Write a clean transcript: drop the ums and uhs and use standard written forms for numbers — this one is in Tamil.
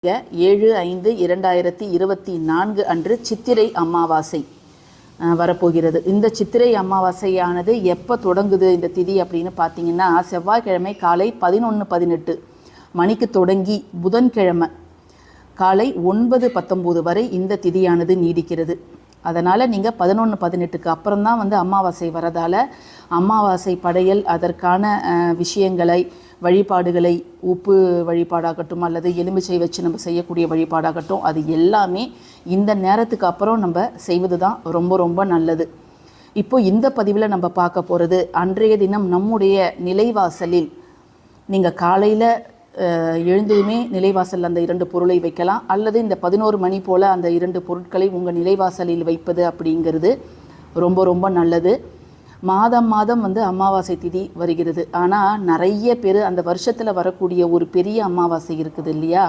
7/5/2024 அன்று சித்திரை அமாவாசை வரப்போகிறது. இந்த சித்திரை அமாவாசையானது எப்போ தொடங்குது இந்த திதி அப்படின்னு பார்த்தீங்கன்னா, செவ்வாய்க்கிழமை காலை 11:18 மணிக்கு தொடங்கி புதன்கிழமை காலை 9:19 வரை இந்த திதியானது நீடிக்கிறது. அதனால் நீங்கள் 11:18க்கு அப்புறம் தான் அமாவாசை வரதால் அமாவாசை படையல் அதற்கான விஷயங்களை வழிபாடுகளை உப்பு வழிபாடாகட்டும் அல்லது எலுமிச்சை வச்சு நம்ம செய்யக்கூடிய வழிபாடாகட்டும் அது எல்லாமே இந்த நேரத்துக்கு அப்புறம் நம்ம செய்வது தான் ரொம்ப ரொம்ப நல்லது. இப்போது இந்த பதிவில் நம்ம பார்க்க போகிறது, அன்றைய தினம் நம்முடைய நிலைவாசலில் நீங்கள் காலையில் எழுந்ததுமே நிலைவாசலில் அந்த 2 பொருளை வைக்கலாம், அல்லது இந்த 11 மணி போல் அந்த 2 பொருட்களை உங்கள் நிலைவாசலில் வைப்பது அப்படிங்கிறது ரொம்ப ரொம்ப நல்லது. மாதம் மாதம் அமாவாசை திதி வருகிறது. ஆனால் நிறைய பேர் அந்த வருஷத்தில் வரக்கூடிய ஒரு பெரிய அமாவாசை இருக்குது இல்லையா,